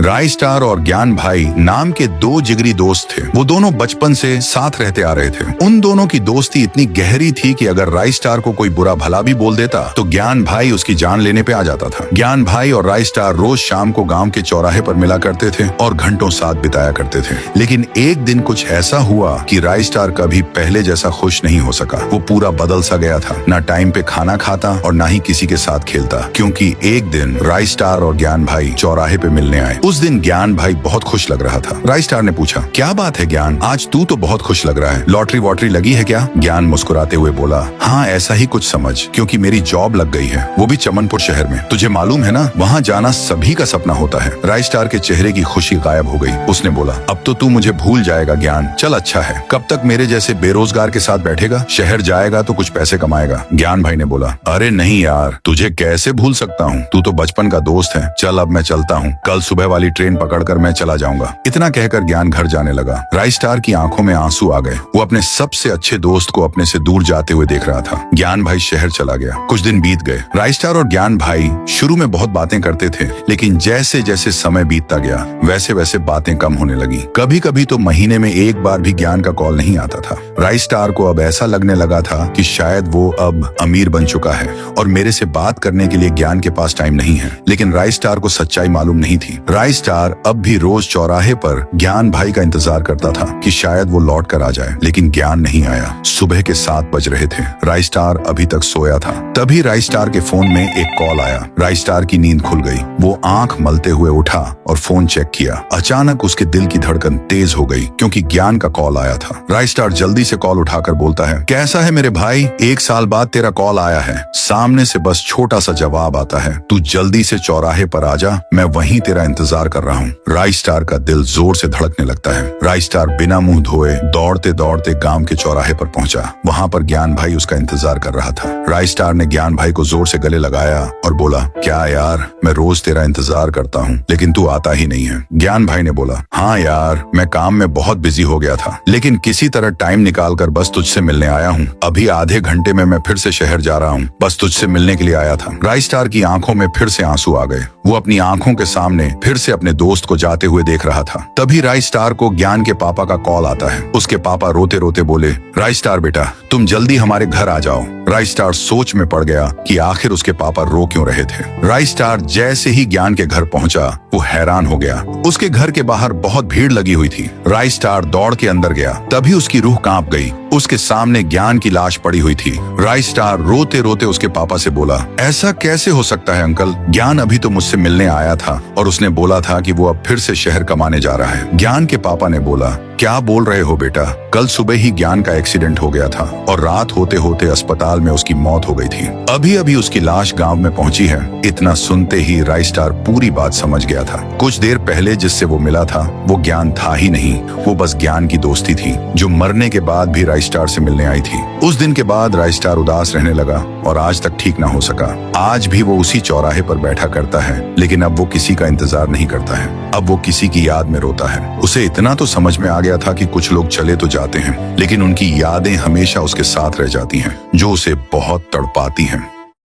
राय star और ज्ञान भाई नाम के दो जिगरी दोस्त थे। वो दोनों बचपन से साथ रहते आ रहे थे। उन दोनों की दोस्ती इतनी गहरी थी कि अगर राय स्टार को कोई बुरा भला भी बोल देता तो ज्ञान भाई उसकी जान लेने पे आ जाता था। ज्ञान भाई और राय स्टार रोज शाम को गांव के चौराहे पर मिला करते थे और घंटों साथ बिताया करते थे। लेकिन एक दिन कुछ ऐसा हुआ कि राय स्टार कभी पहले जैसा खुश नहीं हो सका। वो पूरा बदल सा गया था। ना टाइम पे खाना खाता और ना ही किसी के साथ खेलता, क्योंकि एक दिन राय स्टार और ज्ञान भाई चौराहे पे मिलने आए। उस दिन ज्ञान भाई बहुत खुश लग रहा था। राय स्टार ने पूछा, क्या बात है ज्ञान, आज तू तो बहुत खुश लग रहा है, लॉटरी वॉटरी लगी है क्या? ज्ञान मुस्कुराते हुए बोला, हाँ ऐसा ही कुछ समझ, क्योंकि मेरी जॉब लग गई है, वो भी चमनपुर शहर में। तुझे मालूम है ना, वहाँ जाना सभी का सपना होता है। राय स्टार के चेहरे की खुशी गायब हो गई। उसने बोला, अब तो तू मुझे भूल जाएगा ज्ञान, चल अच्छा है, कब तक मेरे जैसे बेरोजगार के साथ बैठेगा? शहर जाएगा तो कुछ पैसे कमाएगा। ज्ञान भाई ने बोला, अरे नहीं यार, तुझे कैसे भूल सकता हूँ, तू तो बचपन का दोस्त है। चल अब मैं चलता हूँ, कल सुबह वाली ट्रेन पकड़कर मैं चला जाऊंगा। इतना कहकर ज्ञान घर जाने लगा। राय स्टार की आंखों में आंसू आ गए। वो अपने सबसे अच्छे दोस्त को अपने से दूर जाते हुए देख रहा था। ज्ञान भाई शहर चला गया। कुछ दिन बीत गए। राय स्टार और ज्ञान भाई शुरू में बहुत बातें करते थे, लेकिन जैसे जैसे समय बीतता गया वैसे वैसे बातें कम होने लगी। कभी कभी तो महीने में एक बार भी ज्ञान का कॉल नहीं आता था। राय स्टार को अब ऐसा लगने लगा था कि शायद वो अब अमीर बन चुका है और मेरे से बात करने के लिए ज्ञान के पास टाइम नहीं है। लेकिन राय स्टार को सच्चाई मालूम नहीं थी। राय स्टार अब भी रोज चौराहे पर ज्ञान भाई का इंतजार करता था कि शायद वो लौट कर आ जाए, लेकिन ज्ञान नहीं आया। सुबह के 7 बज रहे थे। राय स्टार अभी तक सोया था। तभी राय स्टार के फोन में एक कॉल आया। राय स्टार की नींद खुल गई। वो आंख मलते हुए उठा और फोन चेक किया। अचानक उसके दिल की धड़कन तेज हो गई, क्योंकि ज्ञान का कॉल आया था। राय स्टार जल्दी से कॉल उठाकर बोलता है, कैसा है मेरे भाई, 1 साल बाद तेरा कॉल आया है। सामने से बस छोटा सा जवाब आता है, तू जल्दी से चौराहे पर आ जा, मैं वहीं तेरा इंतजार कर रहा हूँ। राय स्टार का दिल जोर से धड़कने लगता है। राय स्टार बिना मुंह धोए दौड़ते दौड़ते गांव के चौराहे पर पहुंचा। वहां पर ज्ञान भाई उसका इंतजार कर रहा था। राय स्टार ने ज्ञान भाई को जोर से गले लगाया और बोला, क्या यार, मैं रोज तेरा इंतजार करता हूँ, लेकिन तू आता ही नहीं है। ज्ञान भाई ने बोला, हाँ यार, मैं काम में बहुत बिजी हो गया था, लेकिन किसी तरह टाइम निकालकर बस तुझसे मिलने आया हूँ। अभी आधे घंटे में मैं फिर से शहर जा रहा हूँ, बस तुझसे मिलने के लिए आया था। राय स्टार की आंखों में फिर से आंसू आ गए। वो अपनी आंखों के सामने फिर से अपने दोस्त को जाते हुए देख रहा था। तभी राय स्टार को ज्ञान के पापा का कॉल आता है। उसके पापा रोते रोते बोले, राय स्टार बेटा, तुम जल्दी हमारे घर आ जाओ। राय स्टार सोच में पड़ गया कि आखिर उसके पापा रो क्यों रहे थे। राय स्टार जैसे ही ज्ञान के घर पहुंचा, वो हैरान हो गया। उसके घर के बाहर बहुत भीड़ लगी हुई थी। राय स्टार दौड़ के अंदर गया। तभी उसकी रूह कांप गई। उसके सामने ज्ञान की लाश पड़ी हुई थी। राय स्टार रोते रोते उसके पापा से बोला, ऐसा कैसे हो सकता है अंकल, ज्ञान अभी तो मुझसे मिलने आया था और उसने बोला था कि वो अब फिर से शहर कमाने जा रहा है। ज्ञान के पापा ने बोला, क्या बोल रहे हो बेटा, कल सुबह ही ज्ञान का एक्सीडेंट हो गया था और रात होते होते अस्पताल में उसकी मौत हो गई थी। अभी अभी उसकी लाश गांव में पहुंची है। इतना सुनते ही राय स्टार पूरी बात समझ गया था। कुछ देर पहले जिससे वो मिला था वो ज्ञान था ही नहीं, वो बस ज्ञान की दोस्ती थी, जो मरने के बाद भी राय स्टार से मिलने आई थी। उस दिन के बाद राय स्टार उदास रहने लगा और आज तक ठीक ना हो सका। आज भी वो उसी चौराहे पर बैठा करता है, लेकिन अब वो किसी का इंतजार नहीं करता है। अब वो किसी की याद में रोता है। उसे इतना तो समझ में आ गया था कि कुछ लोग चले तो जाते हैं, लेकिन उनकी यादें हमेशा उसके साथ रह जाती हैं, जो उसे बहुत तड़पाती हैं।